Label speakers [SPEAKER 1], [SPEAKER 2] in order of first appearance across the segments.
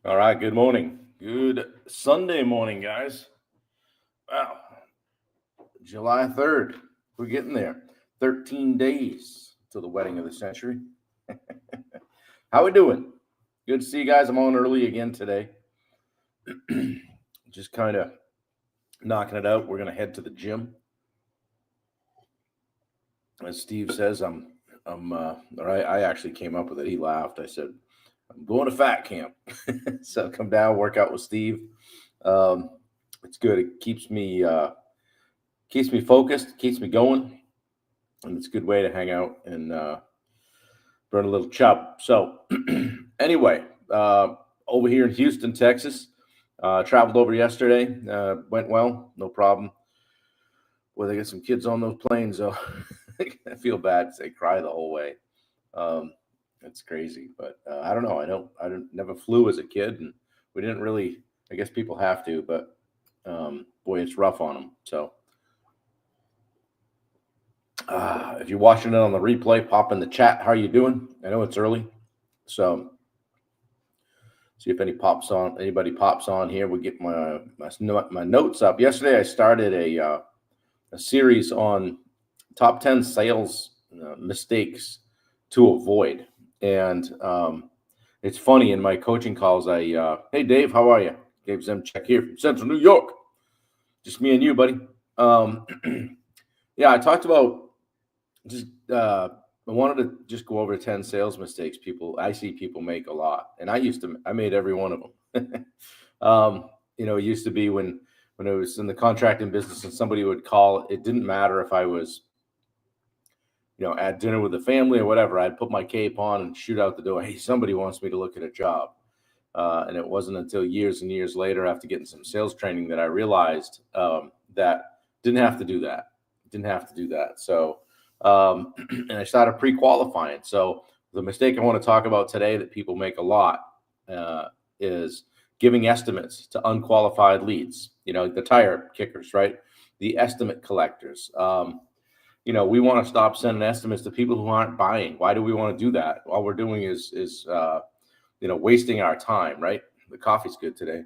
[SPEAKER 1] All right, good morning. Good Sunday morning, guys. Wow, July 3rd. We're getting there. 13 days to the wedding of the century. How we doing? Good to see you guys. I'm on early again today. Just kind of knocking it out. We're going to head to the gym. As Steve says, I actually came up with it. He laughed. I said, I'm going to fat camp. So come down, work out with Steve. Um, it's good. It keeps me focused, keeps me going, and it's a good way to hang out and burn a little chub. So anyway, over here in Houston, Texas, traveled over yesterday. Went well, no problem. Well, they get some kids on those planes, so I feel bad because they cry the whole way. It's crazy, but I don't know. I never flew as a kid, and we didn't really. I guess people have to, but boy, it's rough on them. So if you're watching it on the replay, pop in the chat. How are you doing? I know it's early, so see if anybody pops on here. We get my notes up. Yesterday, I started a series on top 10 sales mistakes to avoid, and it's funny in my coaching calls. Hey Dave, how are you? Dave Zemchek here from Central New York. Just me and you, buddy. Yeah, I talked about just I wanted to just go over 10 sales mistakes I see people make a lot, and I made every one of them. It used to be when I was in the contracting business and somebody would call. It didn't matter if I was at dinner with the family or whatever. I'd put my cape on and shoot out the door. Hey, somebody wants me to look at a job. And it wasn't until years and years later, after getting some sales training, that I realized that didn't have to do that. So, and I started pre-qualifying. So the mistake I want to talk about today that people make a lot is giving estimates to unqualified leads. The tire kickers, right? The estimate collectors. We want to stop sending estimates to people who aren't buying. Why do we want to do that? All we're doing is wasting our time, right? The coffee's good today.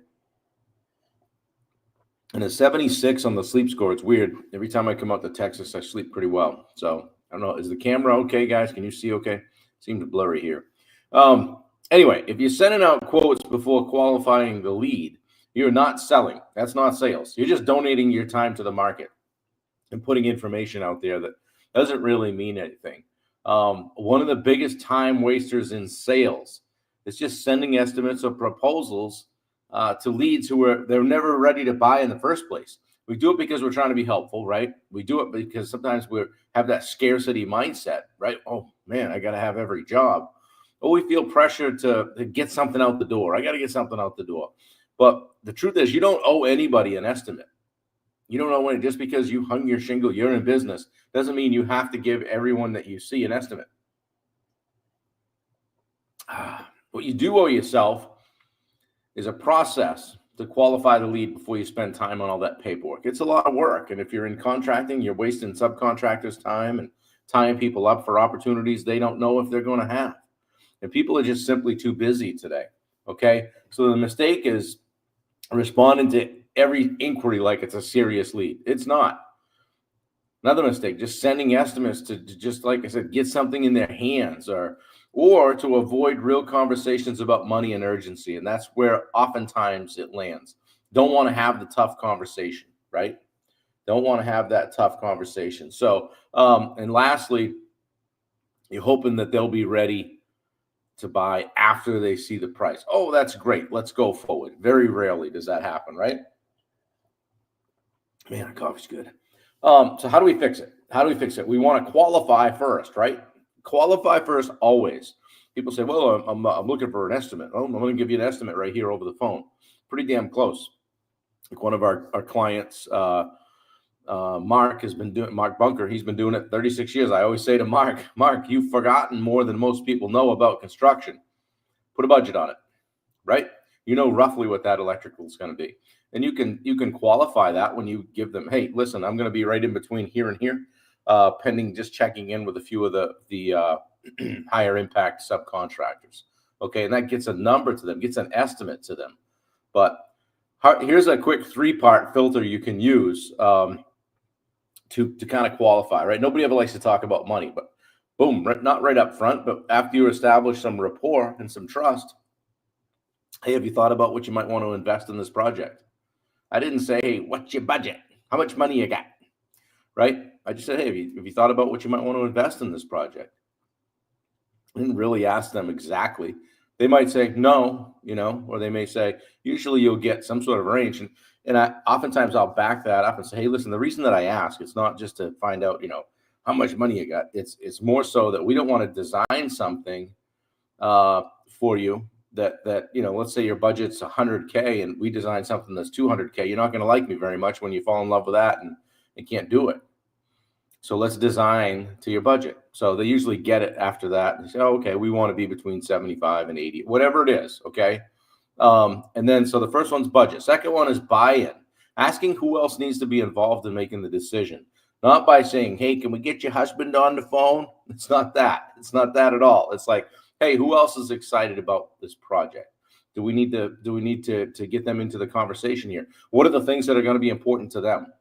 [SPEAKER 1] And a 76 on the sleep score. It's weird. Every time I come out to Texas, I sleep pretty well. So I don't know. Is the camera okay, guys? Can you see okay? Seems blurry here. Anyway, if you're sending out quotes before qualifying the lead, you're not selling. That's not sales. You're just donating your time to the market and putting information out there that doesn't really mean anything. One of the biggest time wasters in sales is just sending estimates or proposals to leads they're never ready to buy in the first place. We do it because we're trying to be helpful, right? We do it because sometimes we have that scarcity mindset, right? Oh man, I got to have every job. Or we feel pressure to get something out the door. I got to get something out the door. But the truth is, you don't owe anybody an estimate. You don't know when, just because you hung your shingle, you're in business, doesn't mean you have to give everyone that you see an estimate. What you do owe yourself is a process to qualify the lead before you spend time on all that paperwork. It's a lot of work. And if you're in contracting, you're wasting subcontractors' time and tying people up for opportunities they don't know if they're going to have. And people are just simply too busy today. Okay. So the mistake is responding to every inquiry like it's a serious lead. It's not. Another mistake, just sending estimates to just, like I said, get something in their hands or to avoid real conversations about money and urgency. And that's where oftentimes it lands. Don't want to have the tough conversation, right? Don't want to have that tough conversation. So, and lastly, you're hoping that they'll be ready to buy after they see the price. Oh, that's great. Let's go forward. Very rarely does that happen, right? Man, the coffee's good. So how do we fix it? We want to qualify first, right? Qualify first always. People say, well, I'm looking for an estimate. Oh, I'm going to give you an estimate right here over the phone. Pretty damn close. Like one of our clients, Mark Bunker, he's been doing it 36 years. I always say to Mark, you've forgotten more than most people know about construction. Put a budget on it, right? You know roughly what that electrical is going to be. And you can qualify that when you give them, hey, listen, I'm going to be right in between here and here, pending just checking in with a few of the higher impact subcontractors. Okay, and that gets a number to them, gets an estimate to them. But here's a quick 3-part filter you can use to kind of qualify, right? Nobody ever likes to talk about money, but boom, not right up front, but after you establish some rapport and some trust, hey, have you thought about what you might want to invest in this project? I didn't say, hey, what's your budget? How much money you got? Right? I just said, hey, have you thought about what you might want to invest in this project? I didn't really ask them exactly. They might say no, or they may say, usually you'll get some sort of range. And oftentimes I'll back that up and say, hey, listen, the reason that I ask, it's not just to find out, how much money you got. It's more so that we don't want to design something for you that let's say your budget's 100K and we design something that's 200K. You're not going to like me very much when you fall in love with that and can't do it. So let's design to your budget. So they usually get it after that. They say, oh, okay, we want to be between 75 and 80, whatever it is. Okay. And then, so the first one's budget. Second one is buy-in, asking who else needs to be involved in making the decision. Not by saying, hey, can we get your husband on the phone? It's not that. It's not that at all. It's like, hey, who else is excited about this project? Do we need to get them into the conversation here? What are the things that are going to be important to them?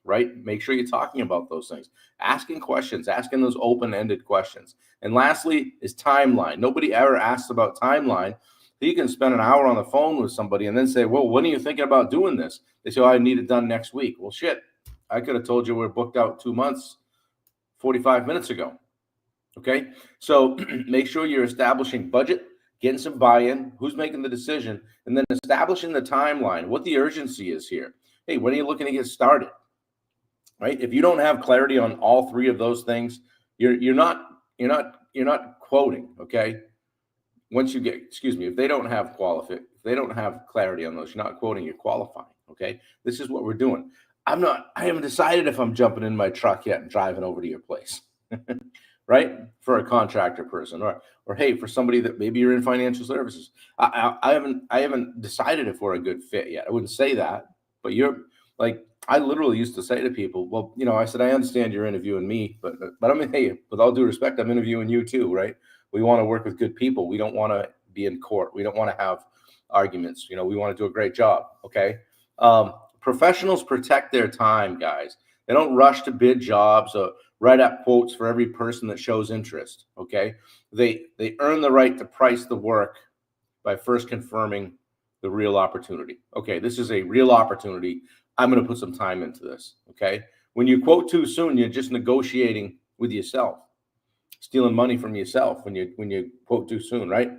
[SPEAKER 1] Right? Make sure you're talking about those things, asking questions, asking those open-ended questions. And lastly is timeline. Nobody ever asks about timeline. You can spend an hour on the phone with somebody and then say, well, when are you thinking about doing this? They say, oh, I need it done next week. Well, shit, I could have told you we're booked out 2 months, 45 minutes ago. Okay. So make sure you're establishing budget, getting some buy-in, who's making the decision, and then establishing the timeline, what the urgency is here. Hey, when are you looking to get started? Right? If you don't have clarity on all 3 of those things, you're not quoting. Okay. Once you get, if they don't have clarity on those, you're not quoting, you're qualifying. Okay. This is what we're doing. I haven't decided if I'm jumping in my truck yet and driving over to your place. Right? For a contractor person, or hey, for somebody that maybe you're in financial services. I haven't decided if we're a good fit yet. I wouldn't say that, but you're like, I literally used to say to people, well, I said, I understand you're interviewing me, but I mean, hey, with all due respect, I'm interviewing you too, right? We want to work with good people. We don't want to be in court. We don't want to have arguments. We want to do a great job. Okay. Professionals protect their time, guys. They don't rush to bid jobs or write up quotes for every person that shows interest. Okay. They earn the right to price the work by first confirming the real opportunity. Okay. This is a real opportunity. I'm going to put some time into this. Okay. When you quote too soon, you're just negotiating with yourself, stealing money from yourself when you quote too soon, right?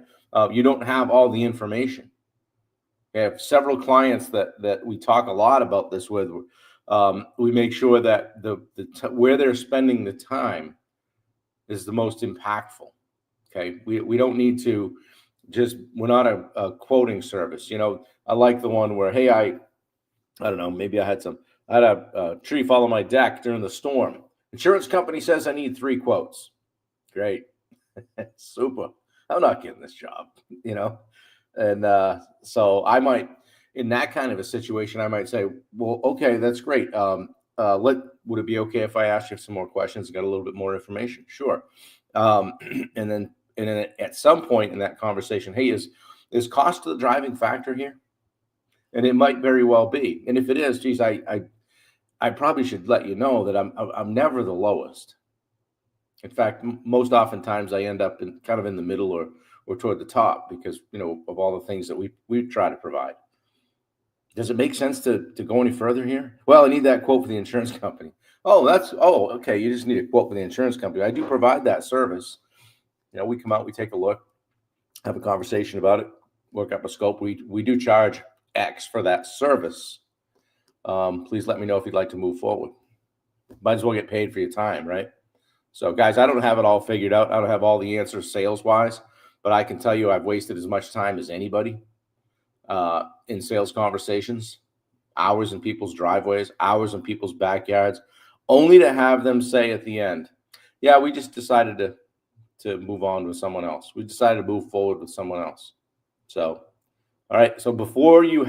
[SPEAKER 1] You don't have all the information. I have several clients that we talk a lot about this with. We make sure that where they're spending the time is the most impactful. Okay. We don't need to we're not a quoting service. I like the one where, hey, I don't know, maybe I had a tree fall on my deck during the storm. Insurance company says I need 3 quotes. Great. Super. I'm not getting this job, And so I might, in that kind of a situation, I might say, well, okay, that's great. Would it be okay if I asked you some more questions and got a little bit more information? Sure. And then at some point in that conversation, hey, is cost the driving factor here? And it might very well be. And if it is, geez, I probably should let you know that I'm never the lowest. In fact, most oftentimes I end up in the middle or toward the top because, of all the things that we try to provide. Does it make sense to go any further here? Well, I need that quote for the insurance company. Okay. You just need a quote for the insurance company. I do provide that service. We come out, we take a look, have a conversation about it, work up a scope. We do charge X for that service. Please let me know if you'd like to move forward. Might as well get paid for your time, right? So guys, I don't have it all figured out. I don't have all the answers sales wise, but I can tell you I've wasted as much time as anybody in sales conversations, hours in people's driveways, hours in people's backyards, only to have them say at the end, yeah, we just decided to move on with someone else. We decided to move forward with someone else. So, all right. So before you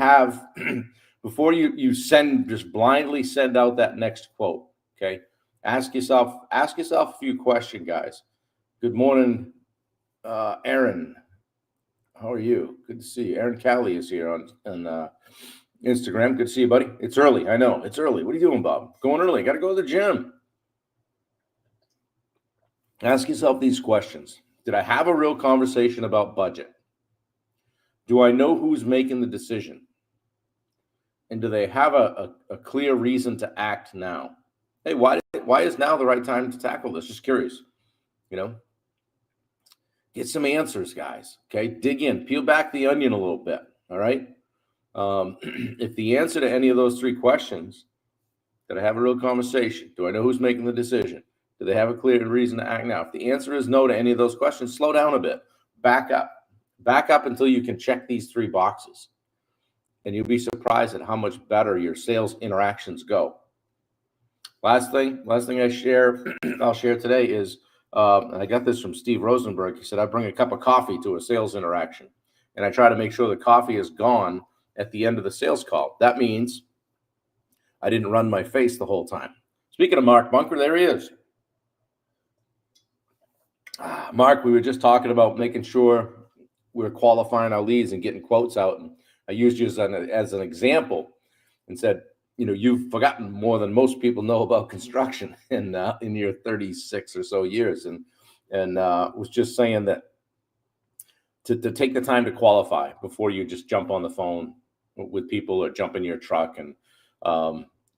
[SPEAKER 1] just blindly send out that next quote, okay, ask yourself a few questions, guys. Good morning, Aaron. How are you? Good to see you. Aaron Calley is here on Instagram. Good to see you, buddy. It's early. I know. It's early. What are you doing, Bob? Going early. Got to go to the gym. Ask yourself these questions. Did I have a real conversation about budget? Do I know who's making the decision? And do they have a clear reason to act now? Hey, why is now the right time to tackle this? Just curious. Get some answers, guys. Okay, dig in, peel back the onion a little bit. All right. If the answer to any of those three questions, did I have a real conversation? Do I know who's making the decision? Do they have a clear reason to act now? If the answer is no to any of those questions, slow down a bit. Back up until you can check these three boxes. And you'll be surprised at how much better your sales interactions go. Last thing I'll share today is, I got this from Steve Rosenberg. He said, I bring a cup of coffee to a sales interaction, and I try to make sure the coffee is gone at the end of the sales call. That means I didn't run my face the whole time. Speaking of Mark Bunker, there he is. Mark, we were just talking about making sure we're qualifying our leads and getting quotes out. And I used you as an example and said, you've forgotten more than most people know about construction in your 36 or so years. And was just saying that to take the time to qualify before you just jump on the phone with people or jump in your truck and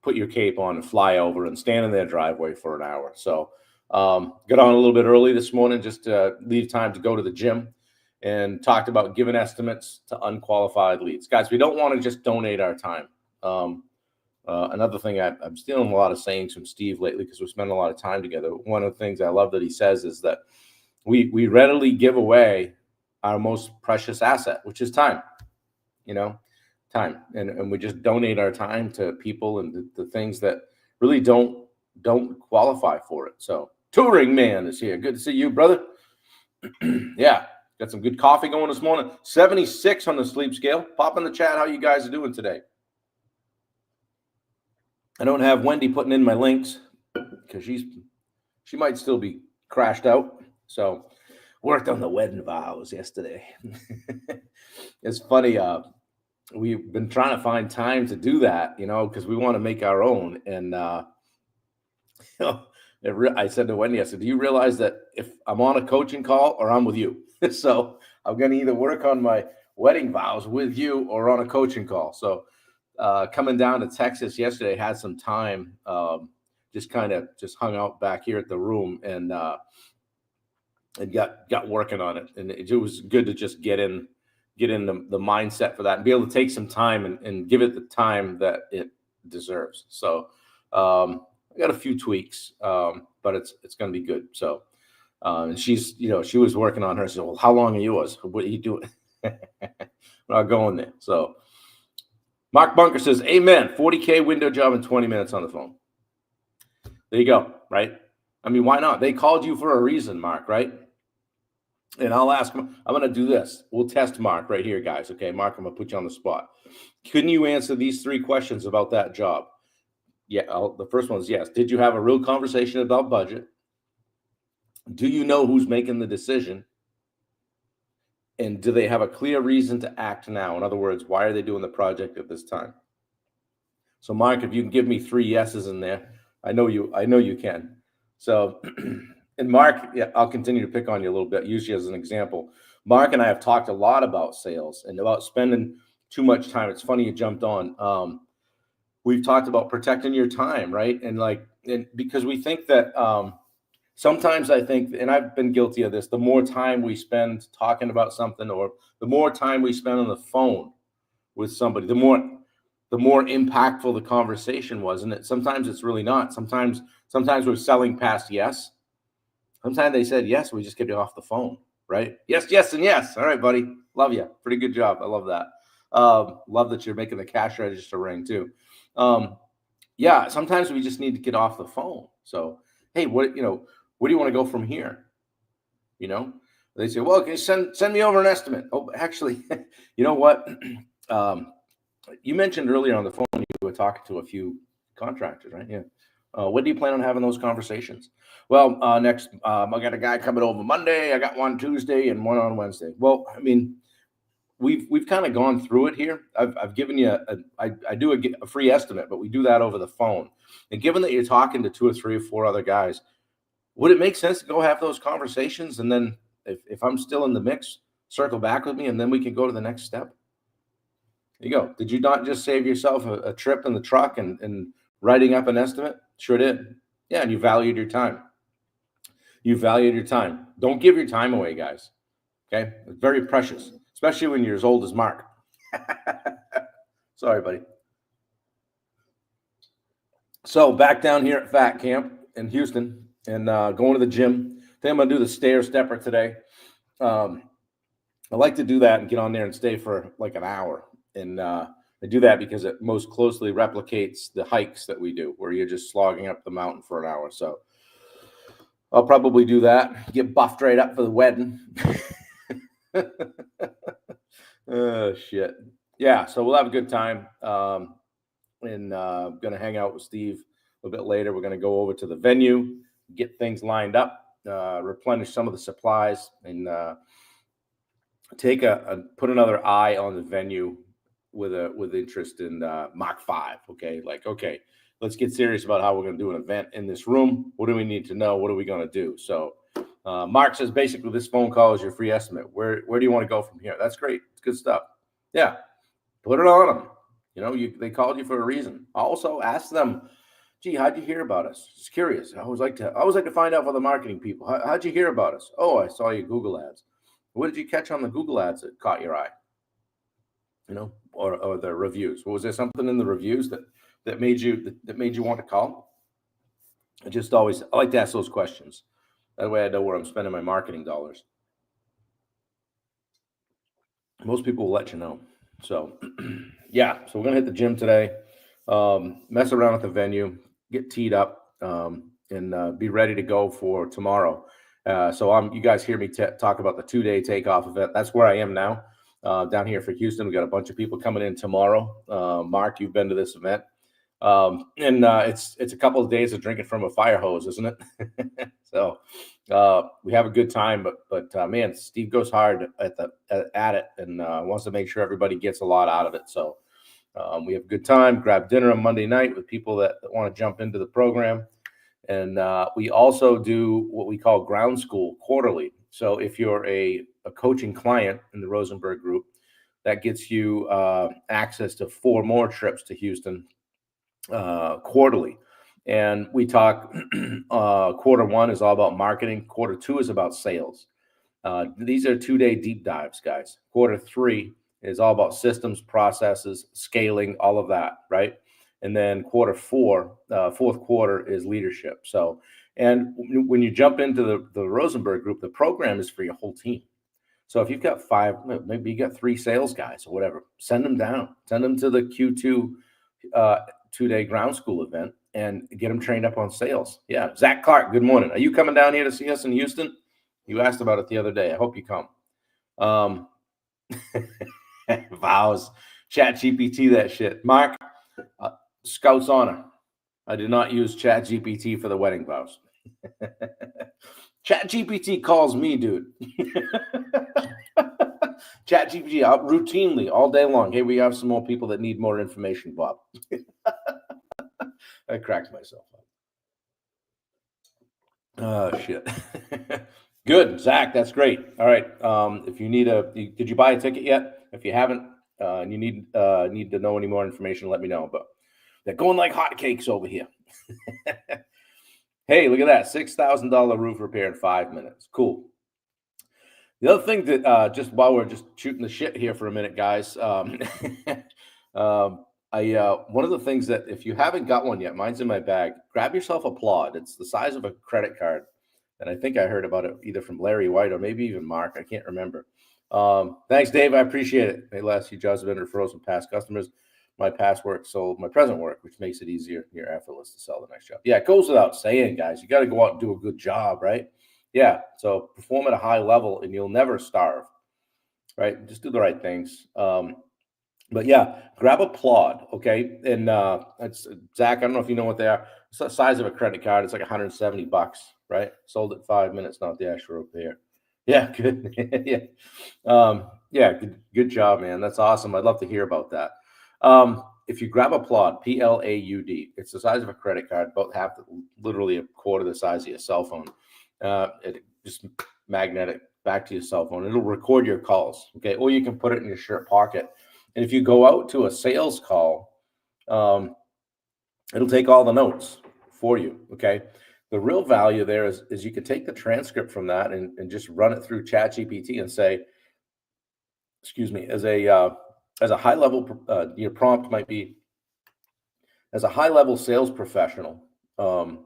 [SPEAKER 1] put your cape on and fly over and stand in their driveway for an hour. So got on a little bit early this morning just to leave time to go to the gym, and talked about giving estimates to unqualified leads. Guys, we don't want to just donate our time. Another thing, I'm stealing a lot of sayings from Steve lately because we spend a lot of time together. One of the things I love that he says is that we readily give away our most precious asset, which is time. Time, and we just donate our time to people and the things that really don't qualify for it. So Touring Man is here. Good to see you, brother. Yeah, got some good coffee going this morning. 76 on the sleep scale. Pop in the chat how you guys are doing today. I don't have Wendy putting in my links because she might still be crashed out. So worked on the wedding vows yesterday. It's funny. We've been trying to find time to do that, because we want to make our own. And I said to Wendy, I said, do you realize that if I'm on a coaching call or I'm with you? So I'm going to either work on my wedding vows with you or on a coaching call. So coming down to Texas yesterday, had some time, just hung out back here at the room and got working on it. And it was good to just get in the mindset for that and be able to take some time and give it the time that it deserves. So I got a few tweaks, but it's going to be good. So and she's, she was working on her. So, well, how long are yours? What are you doing? We're not going there. So Mark Bunker says, amen. 40K window job in 20 minutes on the phone. There you go. Right. I mean, why not? They called you for a reason, Mark, right? And I'll ask him, I'm going to do this. We'll test Mark right here, guys. Okay, Mark, I'm going to put you on the spot. Couldn't you answer these three questions about that job? Yeah, the first one is yes. Did you have a real conversation about budget? Do you know who's making the decision? And do they have a clear reason to act now? In other words, why are they doing the project at this time? So, Mark, if you can give me 3 yeses in there, I know you can. So, and Mark, yeah, I'll continue to pick on you a little bit, use you as an example. Mark and I have talked a lot about sales and about spending too much time. It's funny you jumped on. We've talked about protecting your time, right? And because we think that sometimes I think, and I've been guilty of this, the more time we spend talking about something or the more time we spend on the phone with somebody, the more impactful the conversation was. And sometimes it's really not. Sometimes we're selling past yes. Sometimes they said yes, we just get you off the phone, right? Yes, yes, and yes. All right, buddy. Love you. Pretty good job. I love that. Love that you're making the cash register ring too. Yeah, sometimes we just need to get off the phone. So, hey, what do you want to go from here? They say, well, okay, send me over an estimate. Oh, actually, you know what? You mentioned earlier on the phone you were talking to a few contractors, right? Yeah. When do you plan on having those conversations? Well, next, I got a guy coming over Monday. I got one Tuesday and one on Wednesday. Well, I mean, we've kind of gone through it here. I've given you I do a free estimate, but we do that over the phone. And given that you're talking to 2 or 3 or 4 other guys, would it make sense to go have those conversations? And then if I'm still in the mix, circle back with me and then we can go to the next step. There you go. Did you not just save yourself a trip in the truck and writing up an estimate? Sure did. Yeah, and you valued your time. You valued your time. Don't give your time away, guys. Okay? It's very precious, especially when you're as old as Mark. Sorry, buddy. So back down here at Fat Camp in Houston and going to the gym. I think I'm going to do the stair stepper today. I like to do that and get on there and stay for like an hour. And I do that because it most closely replicates the hikes that we do, where you're just slogging up the mountain for an hour. So I'll probably do that, get buffed right up for the wedding. Oh, shit. Yeah, so we'll have a good time. And going to hang out with Steve a little bit later. We're going to go over to the venue, get things lined up, replenish some of the supplies, and put another eye on the venue with interest in Mach 5. Okay, like, okay, let's get serious about how we're going to do an event in this room. What do we need to know? What are we going to do? So Mark says basically this phone call is your free estimate. Where do you want to go from here? That's great. It's good stuff. Yeah, put it on them. You know, they called you for a reason. Also ask them, gee, how'd you hear about us? Just curious. I always like to find out from the marketing people. How'd you hear about us? Oh, I saw your Google ads. What did you catch on the Google ads that caught your eye? You know, or the reviews. Was there something in the reviews that made you want to call? I like to ask those questions. That way I know where I'm spending my marketing dollars. Most people will let you know. So yeah, so we're gonna hit the gym today, mess around at the venue, get teed up, and be ready to go for tomorrow. So you guys hear me talk about the 2-day takeoff event. That's where I am now, down here for Houston. We got a bunch of people coming in tomorrow. Mark, you've been to this event, and it's a couple of days of drinking from a fire hose, isn't it? So we have a good time, but man, Steve goes hard at it and wants to make sure everybody gets a lot out of it. So we have a good time. Grab dinner on Monday night with people that want to jump into the program. And we also do what we call ground school quarterly. So if you're a coaching client in the Rosenberg group, that gets you access to 4 more trips to Houston quarterly. And we talk quarter 1 is all about marketing. Quarter 2 is about sales. These are 2-day deep dives, guys. Quarter 3 is all about systems, processes, scaling, all of that, right? And then quarter 4, fourth quarter is leadership. So, and when you jump into the Rosenberg group, the program is for your whole team. So if you've got 5, maybe you got 3 sales guys or whatever, send them down, send them to the Q2 2-day ground school event and get them trained up on sales. Yeah. Zach Clark, good morning. Are you coming down here to see us in Houston? You asked about it the other day. I hope you come. Vows, Chat GPT, that shit. Mark, Scout's honor. I did not use Chat GPT for the wedding vows. Chat GPT calls me, dude. Chat GPT routinely all day long. Hey, we have some more people that need more information, Bob. I cracked myself up. Oh, shit. Good, Zach. That's great. All right. If you need did you buy a ticket yet? If you haven't, and you need to know any more information, let me know. But they're going like hotcakes over here. Hey, look at that. $6,000 roof repair in 5 minutes. Cool. The other thing that just while we're just shooting the shit here for a minute, guys, one of the things that if you haven't got one yet, mine's in my bag. Grab yourself a Plod. It's the size of a credit card, and I think I heard about it either from Larry White or maybe even Mark. I can't remember. Thanks, Dave. I appreciate it. May last few jobs have been referrals from past customers. My past work sold my present work, which makes it easier, near effortless to sell the next job. Yeah, it goes without saying, guys. You got to go out and do a good job, right? Yeah, so perform at a high level and you'll never starve, right? Just do the right things. But yeah, grab a Plod, okay? And it's Zach, I don't know if you know what they are. It's the size of a credit card. It's like $170, right? Sold at 5 minutes, not the actual repair. Yeah, good. Yeah. Yeah, good job, man. That's awesome. I'd love to hear about that. If you grab a Plaud, Plaud, it's the size of a credit card, about half, literally a quarter the size of your cell phone. It just magnetic back to your cell phone. It'll record your calls, okay? Or you can put it in your shirt pocket. And if you go out to a sales call, um, it'll take all the notes for you, okay? The real value there is you can take the transcript from that and just run it through ChatGPT and say, excuse me, as a high level, your prompt might be, as a high level sales professional, um,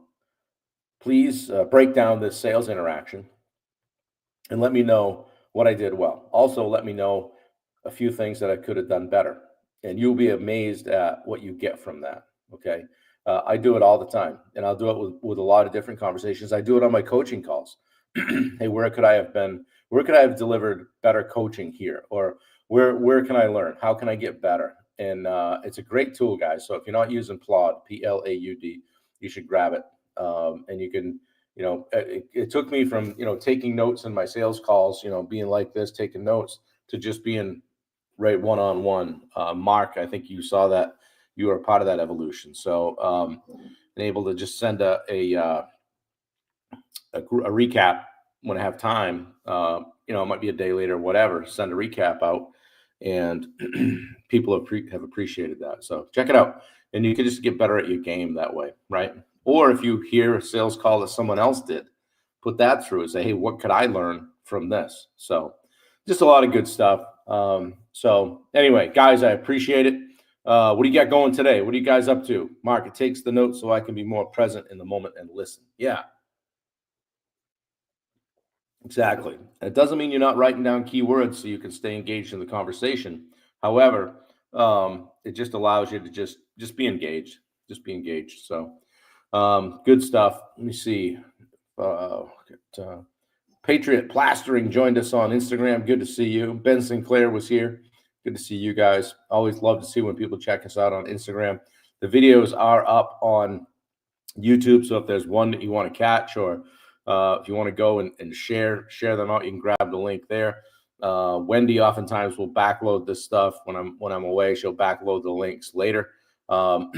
[SPEAKER 1] please break down this sales interaction and let me know what I did well. Also, let me know a few things that I could have done better. And you'll be amazed at what you get from that. Okay. I do it all the time, and I'll do it with a lot of different conversations. I do it on my coaching calls. Hey, where could I have been? Where could I have delivered better coaching here? Or where can I learn? How can I get better? And it's a great tool, guys. So if you're not using Plaud, Plaud, you should grab it. And you can, it took me from, taking notes in my sales calls, being like this, taking notes, to just being right one-on-one. Mark, I think you saw that, you were a part of that evolution. So and able to just send a recap when I have time. It might be a day later, or whatever. Send a recap out, and people have appreciated that. So check it out, and you can just get better at your game that way, right? Or if you hear a sales call that someone else did, put that through and say, hey, what could I learn from this? So just a lot of good stuff. So anyway, guys, I appreciate it. What do you got going today? What are you guys up to? Mark, it takes the notes so I can be more present in the moment and listen. Yeah. Exactly. It doesn't mean you're not writing down keywords so you can stay engaged in the conversation. However, it just allows you to just be engaged. Just be engaged. So good stuff. Let me see. Patriot Plastering joined us on Instagram. Good to see you. Ben Sinclair was here. Good to see you guys. Always love to see when people check us out on Instagram. The videos are up on YouTube. So if there's one that you want to catch, or if you want to go and share them out, you can grab the link there. Wendy oftentimes will backload this stuff when I'm away. She'll backload the links later. Proud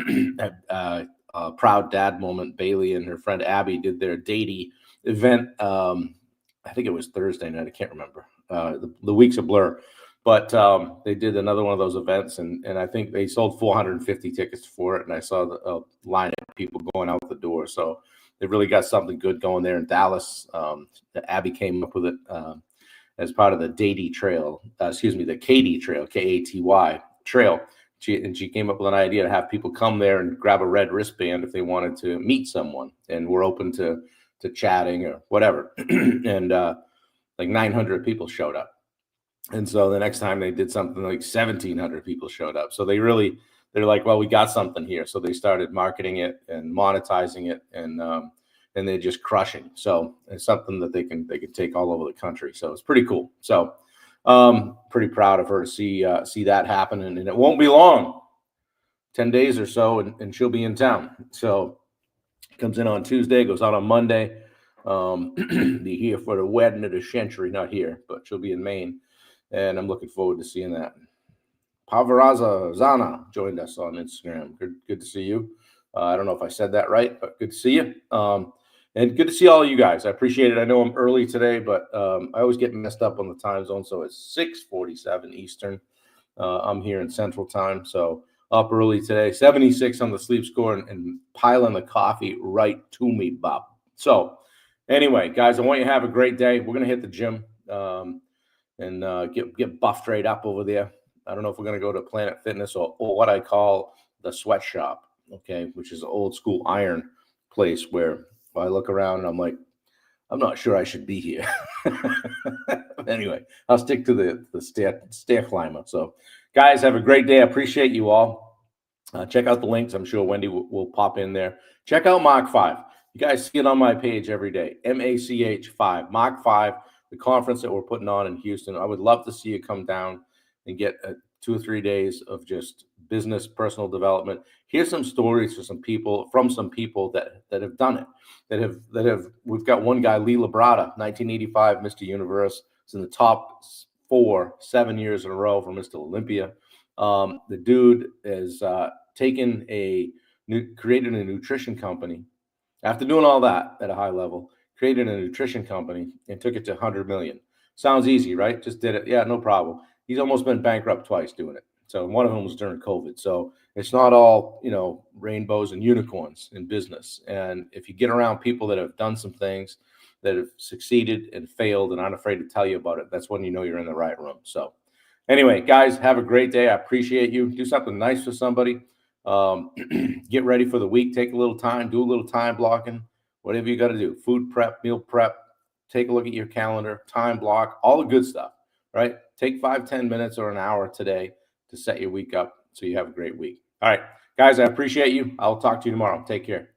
[SPEAKER 1] dad moment. Bailey and her friend Abby did their datey event. I think it was Thursday night. I can't remember. The week's a blur. But they did another one of those events, and I think they sold 450 tickets for it. And I saw the line of people going out the door. So they really got something good going there in Dallas. Abby came up with it as part of the Datey Trail. The Katy Trail, Katy Trail. She came up with an idea to have people come there and grab a red wristband if they wanted to meet someone, and we're open to chatting or whatever. And like 900 people showed up. And so the next time they did something, like 1,700 people showed up. So they're like, well, we got something here. So they started marketing it and monetizing it, and they're just crushing. So it's something that they can take all over the country. So it's pretty cool. So pretty proud of her to see that happen. And it won't be long, 10 days or so, and she'll be in town. So comes in on Tuesday, goes out on Monday. Be here for the wedding of the century, not here, but she'll be in Maine. And I'm looking forward to seeing that. Pavaraza Zana joined us on Instagram. Good to see you. I don't know if I said that right, but good to see you. And good to see all of you guys. I appreciate it. I know I'm early today, but I always get messed up on the time zone. So it's 6:47 Eastern. I'm here in Central Time. So up early today, 76 on the sleep score, and piling the coffee right to me, Bob. So anyway, guys, I want you to have a great day. We're going to hit the gym. And get buffed right up over there. I don't know if we're going to go to Planet Fitness or what I call the sweatshop, okay, which is an old school iron place where I look around and I'm like, I'm not sure I should be here. Anyway, I'll stick to the stair climber. So, guys, have a great day. I appreciate you all. Check out the links. I'm sure Wendy will pop in there. Check out Mach 5. You guys see it on my page every day. MACH 5, Mach 5. The conference that we're putting on in Houston. I would love to see you come down and get 2 or 3 days of just business, personal development. Here's some stories from some people that have done it, that have. We've got one guy, Lee Labrada, 1985 Mr. Universe. He's in the top 7 years in a row for Mr. Olympia. The dude has created a nutrition company after doing all that at a high level, created a nutrition company and took it to 100 million. Sounds easy, right? Just did it. Yeah, no problem. He's almost been bankrupt twice doing it. So one of them was during COVID. So it's not all, rainbows and unicorns in business. And if you get around people that have done some things, that have succeeded and failed and aren't afraid to tell you about it, that's when you know you're in the right room. So anyway, guys, have a great day. I appreciate you. Do something nice for somebody. Get ready for the week. Take a little time. Do a little time blocking. Whatever you got to do. Food prep, meal prep. Take a look at your calendar. Time block. All the good stuff. Right? Take 5-10 minutes or an hour today to set your week up so you have a great week. All right, guys, I appreciate you. I'll talk to you tomorrow. Take care.